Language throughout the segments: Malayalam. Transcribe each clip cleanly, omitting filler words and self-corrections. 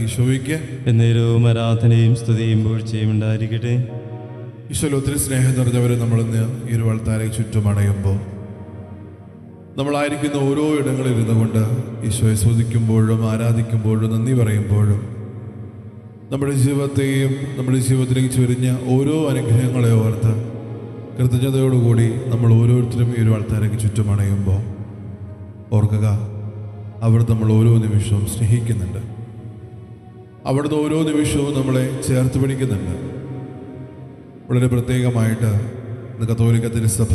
ഈശോയ്ക്ക് എന്നേരവും ആരാധനയും സ്തുതിയും പൂഴ്ചയും ഉണ്ടായിരിക്കട്ടെ. ഈശോയിൽ ഒത്തിരി സ്നേഹം നിറഞ്ഞവരെ നമ്മളിന്ന് ഈ ഒരു വാൾത്താരയ്ക്ക് ചുറ്റും അണയുമ്പോൾ നമ്മളായിരിക്കുന്ന ഓരോ ഇടങ്ങളിൽ ഇരുന്നു കൊണ്ട് ഈശോയെ സ്തുതിക്കുമ്പോഴും ആരാധിക്കുമ്പോഴും നന്ദി പറയുമ്പോഴും നമ്മുടെ ജീവിതത്തെയും നമ്മുടെ ജീവിതത്തിലേക്ക് ചൊരിഞ്ഞ ഓരോ അനുഗ്രഹങ്ങളെ ഓർത്ത് കൃതജ്ഞതയോടുകൂടി നമ്മൾ ഓരോരുത്തരും ഈ ഒരു വാൾത്താരയ്ക്ക് ചുറ്റും അണയുമ്പോൾ ഓർക്കുക, അവർ നമ്മൾ ഓരോ നിമിഷവും സ്നേഹിക്കുന്നുണ്ട്. അവിടുന്ന് ഓരോ നിമിഷവും നമ്മളെ ചേർത്ത് പിടിക്കുന്നുണ്ട്. വളരെ പ്രത്യേകമായിട്ട് ഇന്ന് കത്തോലിക്ക തിരുസഭ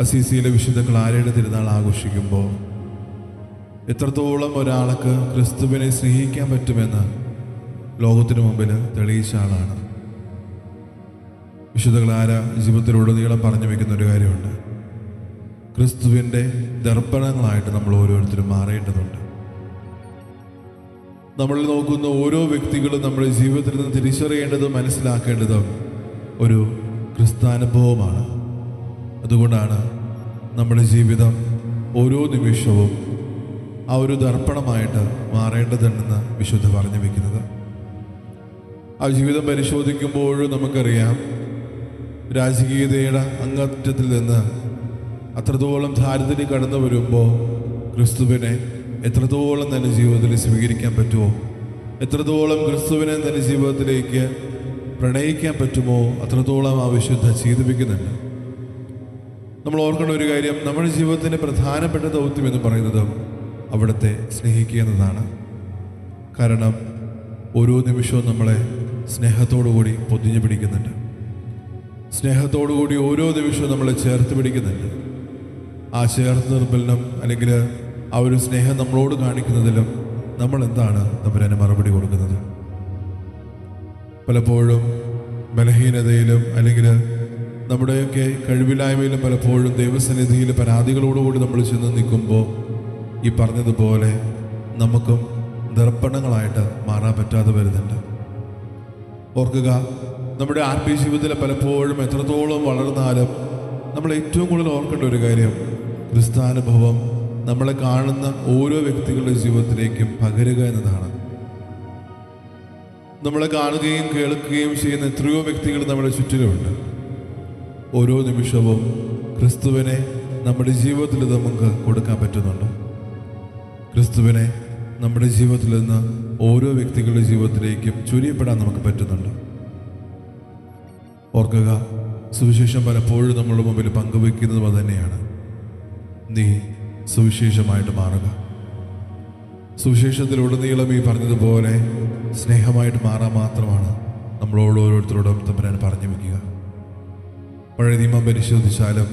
അസീസിയിലെ വിശുദ്ധ ക്ലാരയുടെ തിരുനാൾ ആഘോഷിക്കുമ്പോൾ എത്രത്തോളം ഒരാൾക്ക് ക്രിസ്തുവിനെ സ്നേഹിക്കാൻ പറ്റുമെന്ന് ലോകത്തിനു മുമ്പിൽ തെളിയിച്ച ആളാണ്. വിശുദ്ധ ക്ലാര ജീവിതത്തിലുടനീളം പറഞ്ഞു വയ്ക്കുന്ന ഒരു കാര്യമുണ്ട്. ക്രിസ്തുവിൻ്റെ ദർപ്പണങ്ങളായിട്ട് നമ്മൾ ഓരോരുത്തരും മാറേണ്ടതുണ്ട്. നമ്മൾ നോക്കുന്ന ഓരോ വ്യക്തികളും നമ്മുടെ ജീവിതത്തിൽ നിന്ന് തിരിച്ചറിയേണ്ടതും മനസ്സിലാക്കേണ്ടതും ഒരു ക്രിസ്താനുഭവമാണ്. അതുകൊണ്ടാണ് നമ്മുടെ ജീവിതം ഓരോ നിമിഷവും ആ ഒരു ദർപ്പണമായിട്ട് മാറേണ്ടതുണ്ടെന്ന് വിശുദ്ധ പറഞ്ഞു വയ്ക്കുന്നത്. ആ ജീവിതം പരിശോധിക്കുമ്പോഴും നമുക്കറിയാം, രാജകീയതയുടെ അങ്ങറ്റത്തിൽ നിന്ന് അത്രത്തോളം ദാരിദ്ര്യം കടന്നു വരുമ്പോൾ ക്രിസ്തുവിനെ എത്രത്തോളം തന്നെ ജീവിതത്തിൽ സ്വീകരിക്കാൻ പറ്റുമോ, എത്രത്തോളം ക്രിസ്തുവിനെ തന്നെ ജീവിതത്തിലേക്ക് പ്രണയിക്കാൻ പറ്റുമോ അത്രത്തോളം ആ വിശുദ്ധ ചെയ്തിപ്പിക്കുന്നുണ്ട്. നമ്മൾ ഓർക്കേണ്ട ഒരു കാര്യം, നമ്മുടെ ജീവിതത്തിൻ്റെ പ്രധാനപ്പെട്ട ദൗത്യം എന്ന് പറയുന്നത് അവിടുത്തെ സ്നേഹിക്കുക എന്നതാണ്. കാരണം ഓരോ നിമിഷവും നമ്മളെ സ്നേഹത്തോടുകൂടി പൊതിഞ്ഞു പിടിക്കുന്നുണ്ട്. സ്നേഹത്തോടുകൂടി ഓരോ നിമിഷവും നമ്മളെ ചേർത്ത് പിടിക്കുന്നുണ്ട്. ആ ചേർത്ത് നിർബലനം അല്ലെങ്കിൽ ആ ഒരു സ്നേഹം നമ്മളോട് കാണിക്കുന്നതിലും നമ്മൾ എന്താണ് തമ്പുരാന് മറുപടി കൊടുക്കുന്നത്? പലപ്പോഴും ബലഹീനതയിലും അല്ലെങ്കിൽ നമ്മുടെയൊക്കെ കഴിവില്ലായ്മയിലും പലപ്പോഴും ദൈവസന്നിധിയിൽ പരാതികളോടുകൂടി നമ്മൾ ചെന്ന് നിൽക്കുമ്പോൾ ഈ പറഞ്ഞതുപോലെ നമുക്കും ദർപ്പണങ്ങളായിട്ട് മാറാൻ പറ്റാതെ വരുന്നുണ്ട്. ഓർക്കുക, നമ്മുടെ ആത്മീയ ജീവിതത്തിൽ പലപ്പോഴും എത്രത്തോളം വളർന്നാലും നമ്മൾ ഏറ്റവും കൂടുതൽ ഓർക്കേണ്ട ഒരു കാര്യം, ക്രിസ്താനുഭവം നമ്മളെ കാണുന്ന ഓരോ വ്യക്തികളുടെ ജീവിതത്തിലേക്കും പകരുക എന്നതാണ്. നമ്മളെ കാണുകയും കേൾക്കുകയും ചെയ്യുന്ന എത്രയോ വ്യക്തികൾ നമ്മുടെ ചുറ്റിലുമുണ്ട്. ഓരോ നിമിഷവും ക്രിസ്തുവിനെ നമ്മുടെ ജീവിതത്തിൽ നമുക്ക് കൊടുക്കാൻ പറ്റുന്നുണ്ട്. ക്രിസ്തുവിനെ നമ്മുടെ ജീവിതത്തിൽ നിന്ന് ഓരോ വ്യക്തികളുടെ ജീവിതത്തിലേക്കും ചുരിയപ്പെടാൻ നമുക്ക് പറ്റുന്നുണ്ട്. ഓർക്കുക, സുവിശേഷം പലപ്പോഴും നമ്മുടെ മുമ്പിൽ പങ്കുവെക്കുന്നതും അത് തന്നെയാണ്. നീ സുവിശേഷമായിട്ട് മാറുക. സുവിശേഷത്തിലുടനീളം ഈ പറഞ്ഞതുപോലെ സ്നേഹമായിട്ട് മാറാൻ മാത്രമാണ് നമ്മളോട് ഓരോരുത്തരോടും തമ്പുരാൻ പറഞ്ഞു വയ്ക്കുക. പഴയ നിയമം പരിശോധിച്ചാലും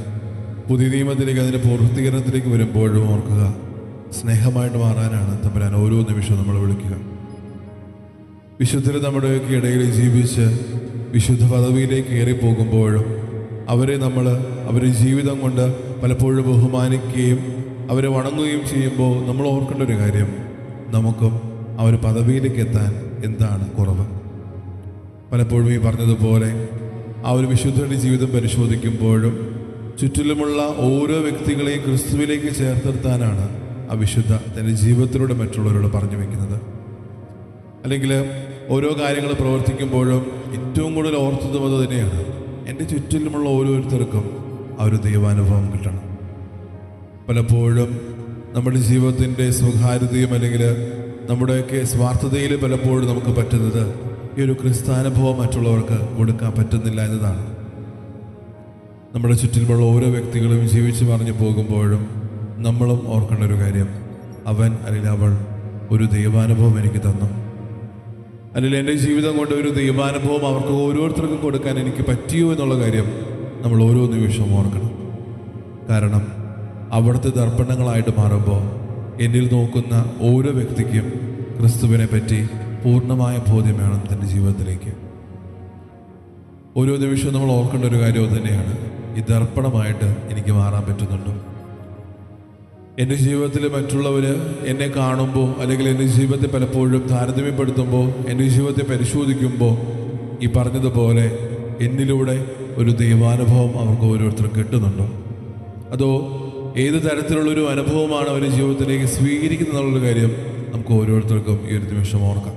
പുതിയ നിയമത്തിലേക്ക് അതിൻ്റെ പൂർത്തീകരണത്തിലേക്ക് വരുമ്പോഴും ഓർക്കുക, സ്നേഹമായിട്ട് മാറാനാണ് തമ്പുരാൻ ഓരോ നിമിഷവും നമ്മൾ വിളിക്കുക. വിശുദ്ധർ നമ്മുടെയൊക്കെ ഇടയിൽ ജീവിച്ച് വിശുദ്ധ പദവിയിലേക്ക് കയറിപ്പോകുമ്പോഴും അവരെ ജീവിതം കൊണ്ട് പലപ്പോഴും ബഹുമാനിക്കുകയും അവരെ വണങ്ങുകയും ചെയ്യുമ്പോൾ നമ്മൾ ഓർക്കേണ്ട ഒരു കാര്യം, നമുക്കും ആ ഒരു പദവിയിലേക്ക് എത്താൻ എന്താണ് കുറവ്? പലപ്പോഴും ഈ പറഞ്ഞതുപോലെ ആ ഒരു വിശുദ്ധയുടെ ജീവിതം പരിശോധിക്കുമ്പോഴും ചുറ്റിലുമുള്ള ഓരോ വ്യക്തികളെയും ക്രിസ്തുവിലേക്ക് ചേർത്തെടുത്താനാണ് ആ വിശുദ്ധ തൻ്റെ ജീവിതത്തിലൂടെ മറ്റുള്ളവരോട് പറഞ്ഞു വയ്ക്കുന്നത്. അല്ലെങ്കിൽ ഓരോ കാര്യങ്ങൾ പ്രവർത്തിക്കുമ്പോഴും ഏറ്റവും കൂടുതൽ ഓർത്തതും അത് തന്നെയാണ്, എൻ്റെ ചുറ്റിലുമുള്ള ഓരോരുത്തർക്കും ആ ഒരു ദൈവാനുഭവം കിട്ടണം. പലപ്പോഴും നമ്മുടെ ജീവിതത്തിൻ്റെ സ്വകാര്യതയും അല്ലെങ്കിൽ നമ്മുടെയൊക്കെ സ്വാർത്ഥതയിൽ പലപ്പോഴും നമുക്ക് പറ്റുന്നത് ഈ ഒരു ക്രിസ്താനുഭവം മറ്റുള്ളവർക്ക് കൊടുക്കാൻ പറ്റുന്നില്ല എന്നതാണ്. നമ്മുടെ ചുറ്റിലുമുള്ള ഓരോ വ്യക്തികളും ജീവിച്ച് പറഞ്ഞു പോകുമ്പോഴും നമ്മളും ഓർക്കേണ്ട ഒരു കാര്യം, അവൻ അല്ലെങ്കിൽ അവൾ ഒരു ദൈവാനുഭവം എനിക്ക് തന്നു, അല്ലെങ്കിൽ എൻ്റെ ജീവിതം കൊണ്ട് ഒരു ദൈവാനുഭവം അവർക്ക് ഓരോരുത്തർക്കും കൊടുക്കാൻ എനിക്ക് പറ്റിയോ എന്നുള്ള കാര്യം നമ്മൾ ഓരോ നിമിഷവും ഓർക്കണം. കാരണം അവിടുത്തെ ദർപ്പണങ്ങളായിട്ട് മാറുമ്പോൾ എന്നിൽ നോക്കുന്ന ഓരോ വ്യക്തിക്കും ക്രിസ്തുവിനെ പറ്റി പൂർണ്ണമായ ബോധ്യം വേണം തൻ്റെ ജീവിതത്തിലേക്ക്. ഓരോ നിമിഷവും നമ്മൾ ഓർക്കേണ്ട ഒരു കാര്യം തന്നെയാണ്, ഈ ദർപ്പണമായിട്ട് എനിക്ക് മാറാൻ പറ്റുന്നുണ്ടോ? എൻ്റെ ജീവിതത്തിൽ മറ്റുള്ളവർ എന്നെ കാണുമ്പോൾ അല്ലെങ്കിൽ എൻ്റെ ജീവിതത്തെ പലപ്പോഴും താരതമ്യപ്പെടുത്തുമ്പോൾ, എൻ്റെ ജീവിതത്തെ പരിശോധിക്കുമ്പോൾ ഈ പറഞ്ഞതുപോലെ എന്നിലൂടെ ഒരു ദൈവാനുഭവം അവർക്ക് ഓരോരുത്തരും കിട്ടുന്നുണ്ടോ? അതോ ഏത് തരത്തിലുള്ളൊരു അനുഭവമാണ് അവരുടെ ജീവിതത്തിലേക്ക് സ്വീകരിക്കുന്നുള്ളൊരു കാര്യം നമുക്ക് നമുക്ക് ഓരോരുത്തർക്കും ഈ ഒരു നിമിഷം ഓർക്കാം.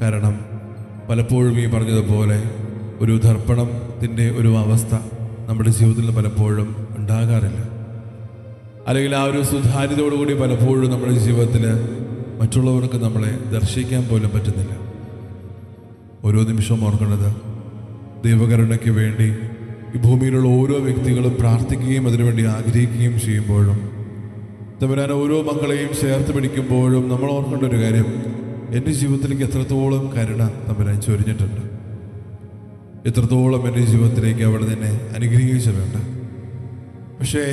കാരണം പലപ്പോഴും ഈ പറഞ്ഞതുപോലെ ഒരു ദർപ്പണത്തിൻ്റെ ഒരു അവസ്ഥ നമ്മുടെ ജീവിതത്തിൽ പലപ്പോഴും ഉണ്ടാകാറില്ല. അല്ലെങ്കിൽ ആ ഒരു സുതാര്യതയോടുകൂടി പലപ്പോഴും നമ്മുടെ ജീവിതത്തിൽ മറ്റുള്ളവർക്ക് നമ്മളെ ദർശിക്കാൻ പോലും പറ്റുന്നില്ല. ഓരോ നിമിഷവും ഓർക്കേണ്ടത് ദൈവകരുണയ്ക്ക് വേണ്ടി ഈ ഭൂമിയിലുള്ള ഓരോ വ്യക്തികളും പ്രാർത്ഥിക്കുകയും അതിനുവേണ്ടി ആഗ്രഹിക്കുകയും ചെയ്യുമ്പോഴും തമ്പുരാൻ ഓരോ മക്കളെയും ചേർത്ത് പിടിക്കുമ്പോഴും നമ്മൾ ഓർക്കേണ്ട ഒരു കാര്യം, എൻ്റെ ജീവിതത്തിലേക്ക് എത്രത്തോളം കരുണ തമ്പുരാൻ ചൊരിഞ്ഞിട്ടുണ്ട്, എത്രത്തോളം എൻ്റെ ജീവിതത്തിലേക്ക് അവിടെ തന്നെ അനുഗ്രഹിച്ചിട്ടുണ്ട്. പക്ഷേ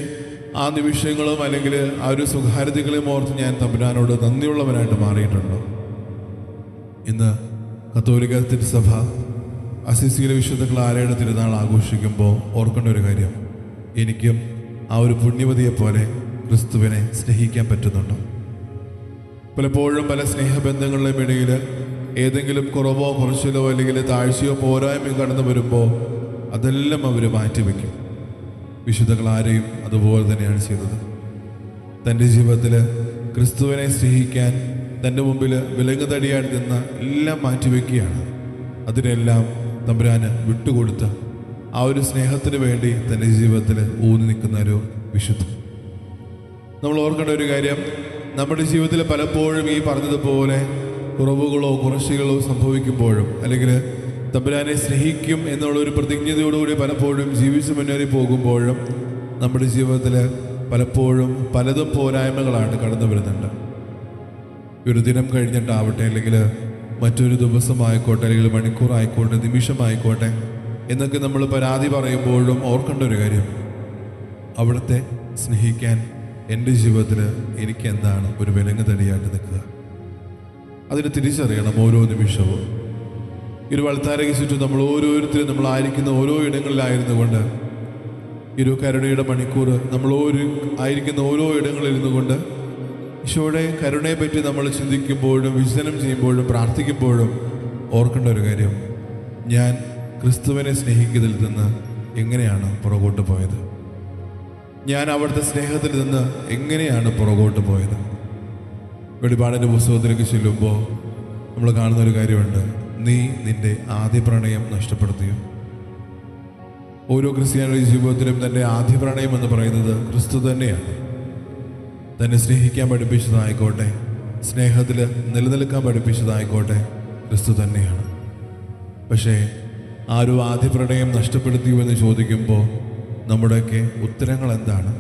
ആ നിമിഷങ്ങളും അല്ലെങ്കിൽ ആ ഒരു സ്വകാര്യതകളെയും ഓർത്ത് ഞാൻ തമ്പുരാനോട് നന്ദിയുള്ളവനായിട്ട് മാറിയിട്ടുണ്ടോ? ഇന്ന് കത്തോലിക്ക തിരുസഭ അസിസിയിലെ വിശുദ്ധ ക്ലാരയുടെ തിരുനാൾ ആഘോഷിക്കുമ്പോൾ ഓർക്കേണ്ട ഒരു കാര്യം, എനിക്കും ആ ഒരു പുണ്യവതിയെപ്പോലെ ക്രിസ്തുവിനെ സ്നേഹിക്കാൻ പറ്റുന്നുണ്ടോ? പലപ്പോഴും പല സ്നേഹബന്ധങ്ങളുടെയും ഇടയിൽ ഏതെങ്കിലും കുറവോ കുറച്ചിലോ അല്ലെങ്കിൽ താഴ്ചയോ പോരായ്മയോ കടന്നു വരുമ്പോൾ അതെല്ലാം അവർ മാറ്റിവെക്കും. വിശുദ്ധ ക്ലാരയും അതുപോലെ തന്നെയാണ് ചെയ്തത്. തൻ്റെ ജീവിതത്തിൽ ക്രിസ്തുവിനെ സ്നേഹിക്കാൻ തൻ്റെ മുമ്പിൽ വിലങ്ങുതടിയായിട്ട് നിന്ന് എല്ലാം മാറ്റിവെക്കുകയാണ്. അതിനെല്ലാം തമ്പുരാന് വിട്ടുകൊടുത്ത് ആ ഒരു സ്നേഹത്തിന് വേണ്ടി തൻ്റെ ജീവിതത്തിൽ ഊന്നി നിൽക്കുന്ന ഒരു വിശുദ്ധ. നമ്മൾ ഓർക്കേണ്ട ഒരു കാര്യം, നമ്മുടെ ജീവിതത്തിൽ പലപ്പോഴും ഈ പറഞ്ഞതുപോലെ കുറവുകളോ കുറച്ചുകളോ സംഭവിക്കുമ്പോഴും അല്ലെങ്കിൽ തമ്പുരാനെ സ്നേഹിക്കും എന്നുള്ളൊരു പ്രതിജ്ഞതയോടുകൂടി പലപ്പോഴും ജീവിച്ചു മുന്നേറി പോകുമ്പോഴും നമ്മുടെ ജീവിതത്തിൽ പലപ്പോഴും പലതും പോരായ്മകളാണ് കടന്നു വരുന്നുണ്ട്. ഒരു ദിനം കഴിഞ്ഞിട്ടാവട്ടെ, അല്ലെങ്കിൽ മറ്റൊരു ദിവസമായിക്കോട്ടെ, അല്ലെങ്കിൽ മണിക്കൂറായിക്കോട്ടെ, നിമിഷമായിക്കോട്ടെ എന്നൊക്കെ നമ്മൾ പരാതി പറയുമ്പോഴും ഓർക്കേണ്ട ഒരു കാര്യം, അവിടുത്തെ സ്നേഹിക്കാൻ എൻ്റെ ജീവിതത്തിൽ എനിക്ക് എന്താണ് ഒരു വിലങ്ങുതടിയായിട്ട് നിൽക്കുക. അതിന് തിരിച്ചറിയണം ഓരോ നിമിഷവും. ഒരു വൾത്താരയ്ക്ക് ചുറ്റും നമ്മൾ ഓരോരുത്തരും നമ്മളായിരിക്കുന്ന ഓരോ ഇടങ്ങളിലായിരുന്നു കൊണ്ട് ഒരു കരുണയുടെ മണിക്കൂർ നമ്മൾ ആയിരിക്കുന്ന ഓരോ ഇടങ്ങളിൽ ഇരുന്നു കൊണ്ട് ഈശോയുടെ കരുണയെപ്പറ്റി നമ്മൾ ചിന്തിക്കുമ്പോഴും വിചിന്തനം ചെയ്യുമ്പോഴും പ്രാർത്ഥിക്കുമ്പോഴും ഓർക്കേണ്ട ഒരു കാര്യം, ഞാൻ ക്രിസ്തുവിനെ സ്നേഹിക്കുന്നതിൽ നിന്ന് എങ്ങനെയാണ് പുറകോട്ട് പോയത്? ഞാൻ അവിടുത്തെ സ്നേഹത്തിൽ നിന്ന് എങ്ങനെയാണ് പുറകോട്ട് പോയത്? വെളിപാടിൻ്റെ പുസ്തകത്തിലേക്ക് ചെല്ലുമ്പോൾ നമ്മൾ കാണുന്നൊരു കാര്യമുണ്ട്, നീ നിന്റെ ആദ്യ പ്രണയം നഷ്ടപ്പെടുത്തിയോ? ഓരോ ക്രിസ്ത്യാനിയുടെ ജീവിതത്തിലും തൻ്റെ ആദ്യ പ്രണയം എന്ന് പറയുന്നത് ക്രിസ്തു തന്നെയാണ്. തന്നെ സ്നേഹിക്കാൻ പഠിപ്പിച്ചതായിക്കോട്ടെ, സ്നേഹത്തിൽ നിലനിൽക്കാൻ പഠിപ്പിച്ചതായിക്കോട്ടെ ക്രിസ്തു തന്നെയാണ്. പക്ഷേ ആ ഒരു ആദ്യ പ്രണയം നഷ്ടപ്പെടുത്തിയോ എന്ന് ചോദിക്കുമ്പോൾ നമ്മുടെയൊക്കെ ഉത്തരങ്ങൾ എന്താണ്?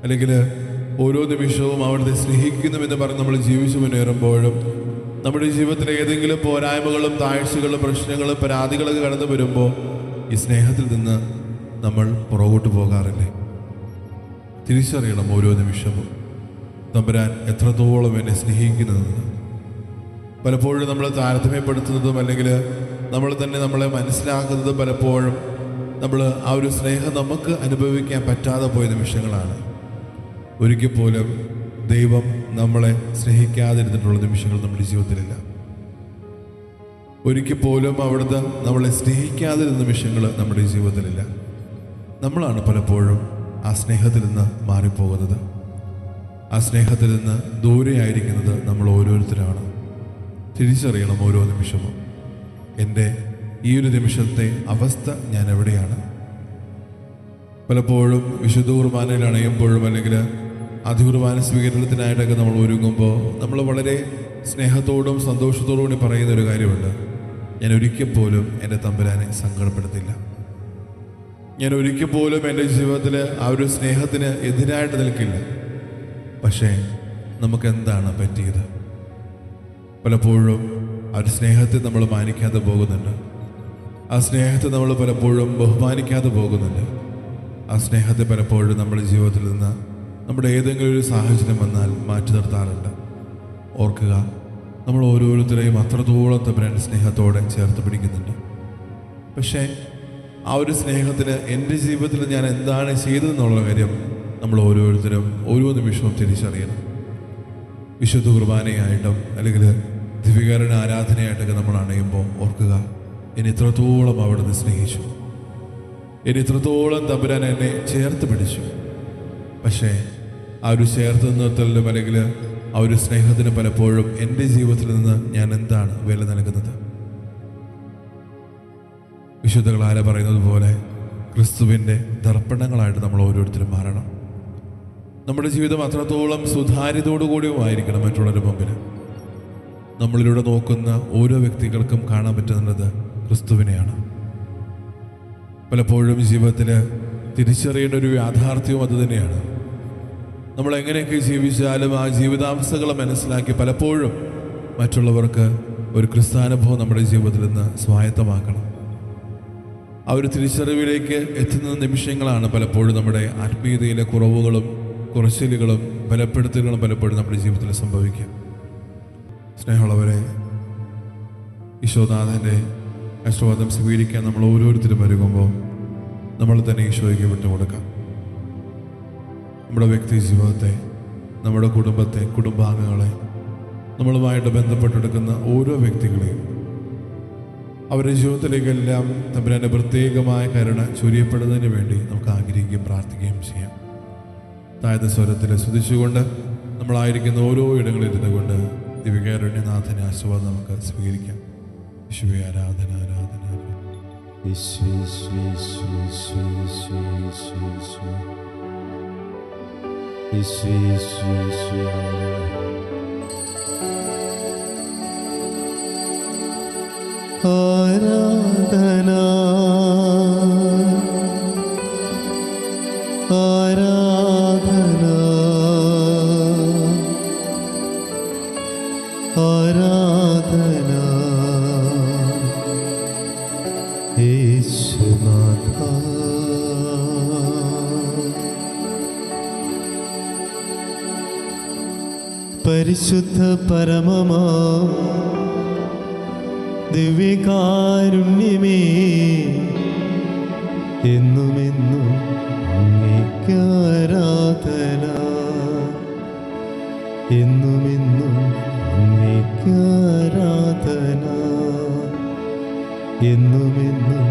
അല്ലെങ്കിൽ ഓരോ നിമിഷവും അവിടുത്തെ സ്നേഹിക്കുന്നുവെന്ന് പറഞ്ഞ് നമ്മൾ ജീവിച്ചു മുന്നേറുമ്പോഴും നമ്മുടെ ജീവിതത്തിൽ ഏതെങ്കിലും പോരായ്മകളും താഴ്ചകളും പ്രശ്നങ്ങളും പരാതികളൊക്കെ കടന്നു വരുമ്പോൾ ഈ സ്നേഹത്തിൽ നിന്ന് നമ്മൾ പുറകോട്ട് പോകാറില്ലേ? തിരിച്ചറിയണം ഓരോ നിമിഷവും തമ്പുരാൻ എത്രത്തോളം എന്നെ സ്നേഹിക്കുന്നതെന്ന്. പലപ്പോഴും നമ്മൾ താരതമ്യപ്പെടുത്തുന്നതും അല്ലെങ്കിൽ നമ്മൾ തന്നെ നമ്മളെ മനസ്സിലാക്കുന്നതും പലപ്പോഴും നമ്മൾ ആ ഒരു സ്നേഹം നമുക്ക് അനുഭവിക്കാൻ പറ്റാതെ പോയ നിമിഷങ്ങളാണ്. ഒരിക്കൽ പോലും ദൈവം നമ്മളെ സ്നേഹിക്കാതിരുന്നിട്ടുള്ള നിമിഷങ്ങൾ നമ്മുടെ ജീവിതത്തിലില്ല. ഒരിക്കൽ പോലും അവിടുന്ന് നമ്മളെ സ്നേഹിക്കാതിരുന്ന നിമിഷങ്ങൾ നമ്മുടെ ജീവിതത്തിലില്ല. നമ്മളാണ് പലപ്പോഴും ആ സ്നേഹത്തിൽ നിന്ന് മാറിപ്പോകുന്നത്. ആ സ്നേഹത്തിൽ നിന്ന് ദൂരെയായിരിക്കുന്നത് നമ്മൾ ഓരോരുത്തരാണ്. തിരിച്ചറിയണം ഓരോ നിമിഷവും എൻ്റെ ഈ ഒരു നിമിഷത്തെ അവസ്ഥ ഞാൻ എവിടെയാണ്. പലപ്പോഴും വിശുദ്ധ കുർബാനയിൽ അണയുമ്പോഴും അല്ലെങ്കിൽ അതികുർബാന സ്വീകരണത്തിനായിട്ടൊക്കെ നമ്മൾ ഒരുങ്ങുമ്പോൾ നമ്മൾ വളരെ സ്നേഹത്തോടും സന്തോഷത്തോടും കൂടി പറയുന്നൊരു കാര്യമുണ്ട്, ഞാൻ ഒരിക്കൽ പോലും എൻ്റെ തമ്പുരാനെ സങ്കടപ്പെടുത്തില്ല. ഞാൻ ഒരിക്കൽ പോലും എൻ്റെ ജീവിതത്തിൽ ആ ഒരു സ്നേഹത്തിന് എതിരായിട്ട് നിൽക്കില്ല. പക്ഷേ നമുക്കെന്താണ് പറ്റിയത്? പലപ്പോഴും ആ ഒരു സ്നേഹത്തെ നമ്മൾ മാനിക്കാതെ പോകുന്നുണ്ട്. ആ സ്നേഹത്തെ നമ്മൾ പലപ്പോഴും ബഹുമാനിക്കാതെ പോകുന്നുണ്ട്. ആ സ്നേഹത്തെ പലപ്പോഴും നമ്മുടെ ജീവിതത്തിൽ നിന്ന് നമ്മുടെ ഏതെങ്കിലും ഒരു സാഹചര്യം വന്നാൽ മാറ്റി നിർത്താറുണ്ട്. ഓർക്കുക, നമ്മൾ ഓരോരുത്തരെയും അത്രത്തോളം തമ്പുരാൻ സ്നേഹത്തോടെ ചേർത്ത് പിടിക്കുന്നുണ്ട്. പക്ഷേ ആ ഒരു സ്നേഹത്തിന് എൻ്റെ ജീവിതത്തിൽ ഞാൻ എന്താണ് ചെയ്തതെന്നുള്ള കാര്യം നമ്മൾ ഓരോരുത്തരും ഓരോ നിമിഷവും തിരിച്ചറിയണം. വിശുദ്ധ കുർബാനയായിട്ടും അല്ലെങ്കിൽ ദിവ്യകാരുണ്യ ആരാധനയായിട്ടൊക്കെ നമ്മൾ അണയുമ്പോൾ ഓർക്കുക, എന്നെ ഇത്രത്തോളം അവിടുന്ന് സ്നേഹിച്ചു, എന്നെ ഇത്രത്തോളം തമ്പുരാൻ എന്നെ ചേർത്ത് പിടിച്ചു. പക്ഷേ ആ ഒരു ചേർത്ത് നിർത്തലിലും അല്ലെങ്കിൽ ആ ആ ഒരു സ്നേഹത്തിന് പലപ്പോഴും എൻ്റെ ജീവിതത്തിൽ നിന്ന് ഞാൻ എന്താണ് വില നൽകുന്നത്? വിശുദ്ധകളാരെ പറയുന്നത് പോലെ ക്രിസ്തുവിൻ്റെ ദർപ്പണങ്ങളായിട്ട് നമ്മൾ ഓരോരുത്തരും മാറണം. നമ്മുടെ ജീവിതം അത്രത്തോളം സുതാര്യതയോടുകൂടിയുമായിരിക്കണം മറ്റുള്ളവരുടെ മുമ്പിൽ. നമ്മളിലൂടെ നോക്കുന്ന ഓരോ വ്യക്തികൾക്കും കാണാൻ പറ്റുന്നത് ക്രിസ്തുവിനെയാണ്. പലപ്പോഴും ജീവിതത്തിൽ തിരിച്ചറിയേണ്ട ഒരു യാഥാർത്ഥ്യവും അത് തന്നെയാണ്. നമ്മൾ എങ്ങനെയൊക്കെ ജീവിച്ചാലും ആ ജീവിതാംശങ്ങളെ മനസ്സിലാക്കി പലപ്പോഴും മറ്റുള്ളവർക്ക് ഒരു ക്രിസ്താനുഭവം നമ്മുടെ ജീവിതത്തിൽ നിന്ന് സ്വായത്തമാക്കണം. ആ ഒരു തിരിച്ചറിവിലേക്ക് എത്തുന്ന നിമിഷങ്ങളാണ് പലപ്പോഴും നമ്മുടെ ആത്മീയതയിലെ കുറവുകളും കുറച്ചിലുകളും ബലപ്പെടുത്തലുകളും പലപ്പോഴും നമ്മുടെ ജീവിതത്തിൽ സംഭവിക്കുക. സ്നേഹമുള്ളവരെ, ഈശോനാഥൻ്റെ ആശീർവാദം സ്വീകരിക്കാൻ നമ്മൾ ഓരോരുത്തരും ഒരുങ്ങുമ്പോൾ നമ്മൾ തന്നെ ഈശോയ്ക്ക് വിട്ടുകൊടുക്കാം. നമ്മുടെ വ്യക്തി ജീവിതത്തെ, നമ്മുടെ കുടുംബത്തെ, കുടുംബാംഗങ്ങളെ, നമ്മളുമായിട്ട് ബന്ധപ്പെട്ടെടുക്കുന്ന ഓരോ വ്യക്തികളെയും അവരുടെ ജീവിതത്തിലേക്കെല്ലാം തമ്പുരാൻ്റെ പ്രത്യേകമായ കരുണ ചൊരിയപ്പെടുന്നതിന് വേണ്ടി നമുക്ക് ആഗ്രഹിക്കുകയും പ്രാർത്ഥിക്കുകയും ചെയ്യാം. താഴ്ന്ന സ്വരത്തിൽ സ്തുതിച്ചുകൊണ്ട് നമ്മളായിരിക്കുന്ന ഓരോ ഇടങ്ങളിൽ ഇരുന്നുകൊണ്ട് ദിവ്യകാരുണ്യനാഥനെ ആശീർവാദം നമുക്ക് സ്വീകരിക്കാം. യേശുവേ, ആരാധന ആരാധന ആരാധന ആരാധന ആരാധന യേശുനാഥ. പരിശുദ്ധ പരമമാ ദിവ്യകാരുണ്യമേ, എന്നുമെന്നും അങ്ങേക്ക് ആരാധന, എന്നുമെന്നും അങ്ങേക്ക് ആരാധന, എന്നുമെന്നും